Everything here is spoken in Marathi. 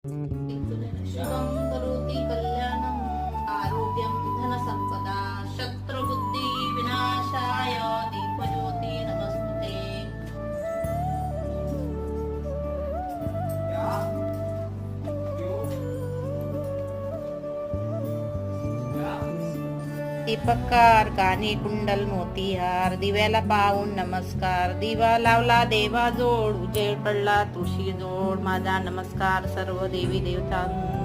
शुभं करोति कल्याणं आरोग्यं धनसम्पदा शत्रुबुद्धि विनाशाय दीपज्योति नमस्तुते। दीपकार कानी कुंडल मोतीहार दिव्याला पाहून नमस्कार। दिवा लावला देवा जोड उजेड पडला तुळशी जोड। माझा नमस्कार सर्व देवी देवतांना।